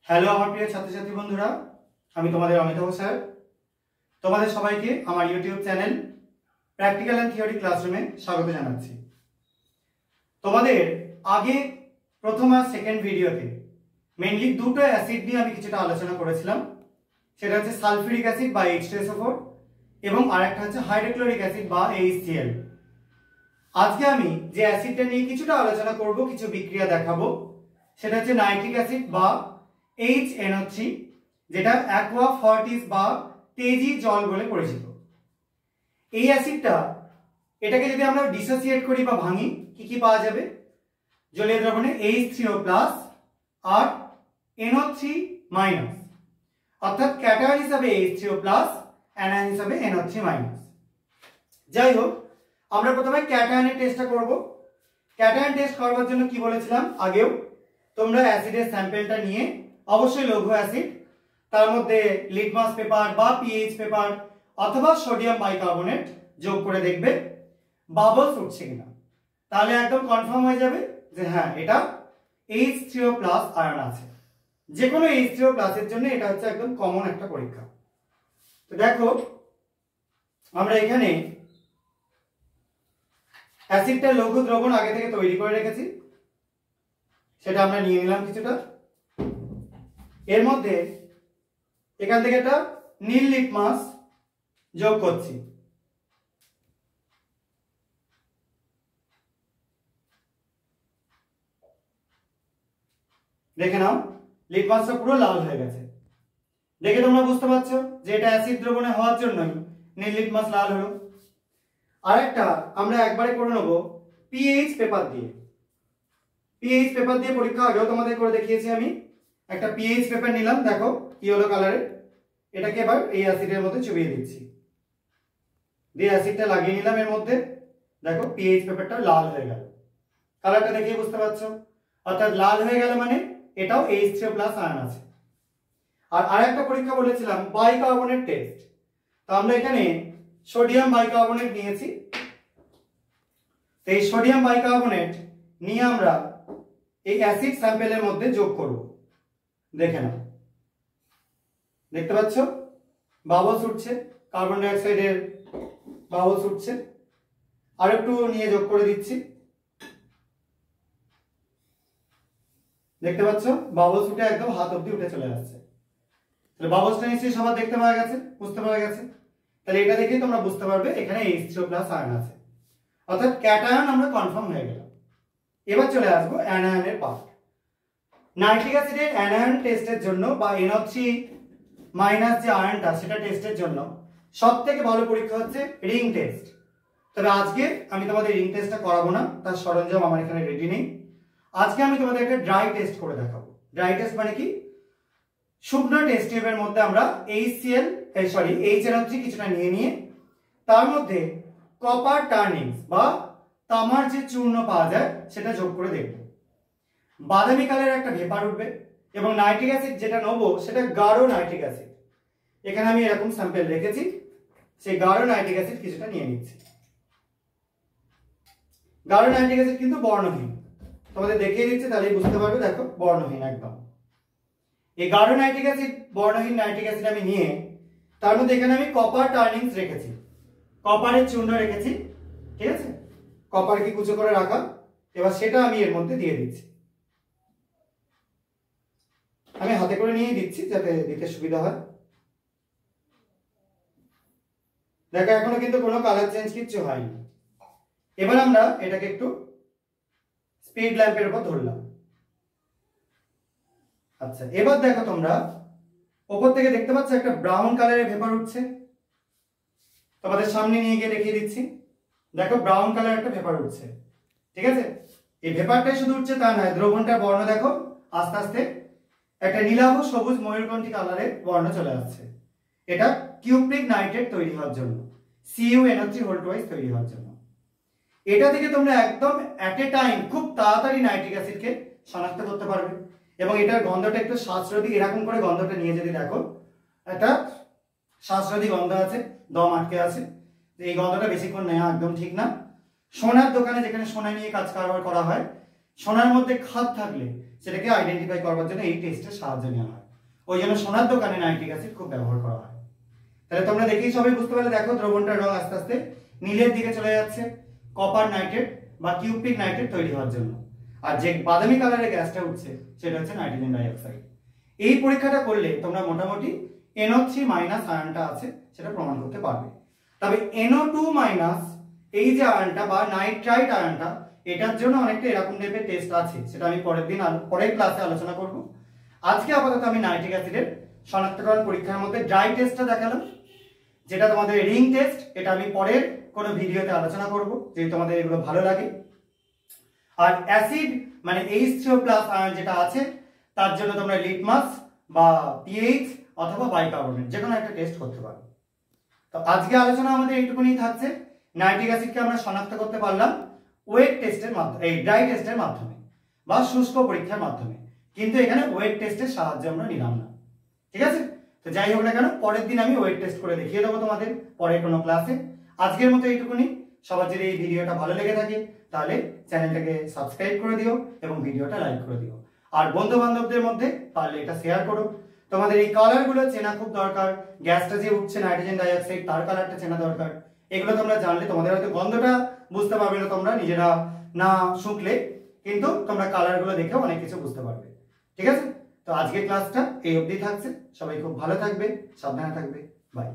Hello আমার প্রিয় ছাত্রছাত্রী বন্ধুরা, আমি তোমাদের অমিতাভ স্যার। তোমাদের সবাইকে আমার YouTube channel practical and theory ক্লাসরুমে স্বাগত জানাচ্ছি। তোমাদের আগে প্রথম আর সেকেন্ড ভিডিওতে মেইনলি দুটো অ্যাসিড নিয়ে আমি কিছুটা আলোচনা করেছিলাম। সেটা হচ্ছে সালফিউরিক অ্যাসিড বা H2SO4 এবং আরেকটা হচ্ছে হাইড্রোক্লোরিক অ্যাসিড বা HCl। আজকে আমি যে অ্যাসিডটা নিয়ে কিছুটা আলোচনা করব, কিছু বিক্রিয়া দেখাবো, সেটা হচ্ছে নাইট্রিক অ্যাসিড বা HNO3, যেটা অ্যাকোয়া ফর্টিস বা তেজি জল বলে পরিচিত। এই অ্যাসিডটা, এটাকে যদি আমরা ডিসোসিয়েট করি বা ভাঙি, কি কি পাওয়া যাবে? জলীয় দ্রবণে H3O+ আর NO3-, অর্থাৎ ক্যাটায়ন হিসাবে H3O+, অ্যানায়ন হিসাবে NO3-। যাই হোক, আমরা প্রথমে ক্যাটায়নের টেস্টটা করব। ক্যাটায়ন টেস্ট করবার জন্য কি বলেছিলাম আগেও, তোমরা অ্যাসিডের স্যাম্পলটা নিয়ে, অবশ্যই লঘু অ্যাসিড, তার মধ্যে লিটমাস পেপার বা পিএইচ পেপার অথবা সোডিয়াম বাইকার্বনেট যোগ করে দেখবে বাবলস উঠছে কিনা। তাহলে একদম কনফার্ম হয়ে যাবে যে হ্যাঁ, এটা H3O+ আয়ন আছে। যে কোনো H3O+ এর জন্য এটা হচ্ছে একদম কমন একটা পরীক্ষা। তো দেখো, আমরা এখানে অ্যাসিডটা লঘু দ্রবণ আগে থেকে তৈরি করে রেখেছি, সেটা আমরা নিয়ে নিলাম কিছুটা। এর মধ্যে এখান থেকে একটা নীল লিটমাস যোগ করছি। দেখে নাও, লিটমাসটা পুরো লাল হয়ে গেছে। দেখে তোমরা বুঝতে পারছো যে এটা অ্যাসিড দ্রবণে হওয়ার জন্যই নীল লিটমাস লাল হলো। আরেকটা আমরা একবারে করে নেব পিএইচ পেপার দিয়ে। পিএইচ পেপার দিয়ে পরীক্ষা আগেও তোমাদের করে দেখিয়েছি আমি। একটা পিএইচ পেপার নিলাম, দেখো কি হলো কালারে। এটাকে এবার এই অ্যাসিডের মধ্যে চুবিয়ে দিচ্ছি, দিয়ে অ্যাসিডটা লাগিয়ে নিলাম এর মধ্যে। দেখো পিএইচ পেপারটা লাল হয়ে গেল, কালারটা দেখে বুঝতে পারছো। অর্থাৎ লাল হয়ে গেল মানে এটাও H3O+ আয়ন আছে। আর আরেকটা পরীক্ষা বলেছিলাম বাইকার্বনেট টেস্ট। তো আমরা এখানে সোডিয়াম বাইকার্বনেট নিয়েছি। তো এই সোডিয়াম বাইকার্বনেট নিয়ে আমরা এই অ্যাসিড স্যাম্পলের মধ্যে যোগ করব। দেখে নাও, দেখতে পাচ্ছ বাবলস উঠছে, কার্বন ডাই অক্সাইডের বাবলস উঠছে। আর একটু নিয়ে যোগ করে দিচ্ছি, দেখতে পাচ্ছ বাবলস উঠে একদম হাত অবধি উঠে চলে আসছে। তাহলে বাবলসটা নিশ্চয়ই সবার দেখতে পাওয়া গেছে, বুঝতে পাওয়া গেছে। তাহলে এটা দেখেই তোমরা বুঝতে পারবে এখানে H3O+ আয়ন আছে, অর্থাৎ ক্যাটায়ন আমরা কনফার্ম হয়ে গেল। এবার চলে আসবো অ্যানায়নের পার্ট। নাইট্রিক অ্যাসিডের অ্যানায়ন টেস্টের জন্য বা NO3- যে আয়নটা, সেটা টেস্টের জন্য সবথেকে ভালো পরীক্ষা হচ্ছে রিং টেস্ট। তবে আজকে আমি তোমাদের রিং টেস্টটা করাবো না, তার সরঞ্জাম আমার এখানে রেডি নেই। আজকে আমি তোমাদের একটা ড্রাই টেস্ট করে দেখাবো। ড্রাই টেস্ট মানে কি? শুকনো টেস্ট টিউবের মধ্যে আমরা HNO3 কিছুটা নিয়ে তার মধ্যে কপার টার্নিংস বা তামার যে চূর্ণ পাওয়া যায় সেটা যোগ করে দেখব। বাদামি কালারের একটা ভেপার উঠবে এবং নাইট্রিক অ্যাসিড যেটা নেবো সেটা গাঢ় নাইট্রিক অ্যাসিড। এখানে আমি এরকম স্যাম্পল রেখেছি, সেই গাঢ় নাইট্রিক অ্যাসিড কিছুটা নিয়ে নিচ্ছি। গাঢ় নাইট্রিক অ্যাসিড কিন্তু বর্ণহীন, তোমাদের দেখিয়ে দিচ্ছে তাহলেই বুঝতে পারবে। দেখো বর্ণহীন একদম। এই গাঢ় নাইট্রিক অ্যাসিড, বর্ণহীন নাইট্রিক অ্যাসিড আমি নিয়ে তার মধ্যে এখানে আমি কপার টার্নিংস রেখেছি, কপারের চূর্ণ রেখেছি। ঠিক আছে, কপার কি কুচো করে রাখা। এবার সেটা আমি এর মধ্যে দিয়ে দিচ্ছি। আমি হাতে করে নিয়ে দিচ্ছি যাতে দিতে সুবিধা হয়। দেখো এখনো কিন্তু কোনো কালার চেঞ্জ কিচ্ছু হয়নি। এবার আমরা এটাকে একটু স্পিড ল্যাম্পের উপর ধরলাম। আচ্ছা, এবার দেখো তোমরা উপর থেকে দেখতে পাচ্ছ একটা ব্রাউন কালারের ভেপার উঠছে। তোমাদের সামনে নিয়ে গিয়ে দেখিয়ে দিচ্ছি। দেখো ব্রাউন কালার একটা ভেপার উঠছে। ঠিক আছে, এই ভেপারটাই শুধু উঠছে তা নয়, দ্রবণটার বর্ণ দেখো আস্তে আস্তে একটা নীলাভ সবুজ ময়ূরকণ্ঠী কালারের বর্ণ চলে আসছে। এটা কিউপ্রিক নাইট্রেট তৈরি হওয়ার জন্য, CuNO3 তৈরি হওয়ার জন্য। এটা থেকে তোমরা একদম অ্যাট এ টাইম খুব তাড়াতাড়ি নাইট্রিক অ্যাসিডকে শনাক্ত করতে পারবে। এবং এটার গন্ধটা একটু শ্বাসরোধী, এরকম করে গন্ধটা নিয়ে যদি দেখো, একটা শ্বাসরোধী গন্ধ আছে, দম আটকে আছে। এই গন্ধটা বেশিক্ষণ নেওয়া একদম ঠিক না। সোনার দোকানে যেখানে সোনা নিয়ে কাজ কারবার করা হয় সোনার মধ্যে খাদ থাকলে সেটাকে আইডেন্টিফাই করবার জন্য এই টেস্টের সাহায্য নেওয়া হয়। ওই জন্য সোনার দোকানে নাইট্রিক অ্যাসিড খুব ব্যবহার করা হয়। তাহলে তোমরা দেখেই সবাই বুঝতে পারলে, দেখো দ্রবণটার রং আস্তে আস্তে নীলের দিকে চলে যাচ্ছে কপার নাইট্রেট বা কিউপ্রিক নাইট্রেট তৈরি হওয়ার জন্য। আর যে বাদামি কালারের গ্যাসটা উঠছে সেটা হচ্ছে নাইট্রোজেন ডাইঅক্সাইড। এই পরীক্ষাটা করলে তোমরা মোটামুটি NO3 মাইনাস আয়নটা আছে সেটা প্রমাণ করতে পারবে। তবে NO2 মাইনাস এই যে আয়নটা বা নাইট্রাইট আয়নটা, এটার জন্য অনেকটা এরকম টাইপের টেস্ট আছে, সেটা আমি পরের ক্লাসে আলোচনা করব। আজকে আপাতত আমি নাইট্রিক অ্যাসিডের শনাক্তকরণ পরীক্ষার মধ্যে ড্রাই টেস্টটা দেখালাম, যেটা তোমাদের রিং টেস্ট, এটা আমি পরের কোনো ভিডিওতে আলোচনা করব যদি তোমাদের এগুলো ভালো লাগে। আর অ্যাসিড মানে H3O+ আয়ন যেটা আছে তার জন্য তোমরা লিটমাস বা পিএইচ অথবা বাইকার্বনেট যে কোনো একটা টেস্ট করতে পারো। তো আজকে আলোচনা আমাদের এইটুকুনি থাকছে। নাইট্রিক অ্যাসিডকে আমরা শনাক্ত করতে পারলাম ওয়েট টেস্টের মাধ্যমে, এই ড্রাই টেস্টের মাধ্যমে বা শুষ্ক পরীক্ষার মাধ্যমে, কিন্তু এখানে ওয়েট টেস্টের সাহায্য আমরা নিলাম না। ঠিক আছে? তো যাই হোক না কেন, পরের দিন আমি ওয়েট টেস্ট করে দেখিয়ে দেবো তোমাদের পরের কোনো ক্লাসে। আজকের মতো এইটুকুনি। সবার যদি এই ভিডিওটা ভালো লেগে থাকে তাহলে চ্যানেলটাকে সাবস্ক্রাইব করে দিও এবং ভিডিওটা লাইক করে দিও। আর বন্ধু বান্ধবদের মধ্যে পারলে এটা শেয়ার করো। তোমাদের এই কালারগুলো চেনা খুব দরকার। গ্যাসটা যে উঠছে নাইট্রোজেন ডাইঅক্সাইড, তার কালারটা চেনা দরকার। এগুলো তোমরা জানলে তোমাদের হয়তো গন্ধটা বুঝতে পারবে না তোমরা নিজেরা না শুকলে, কিন্তু তোমরা কালারগুলো দেখেও অনেক কিছু বুঝতে পারবে। ঠিক আছে? তো আজকের ক্লাসটা এই অবধি থাকছে। সবাই খুব ভালো থাকবে, সাবধানে থাকবে। বাই।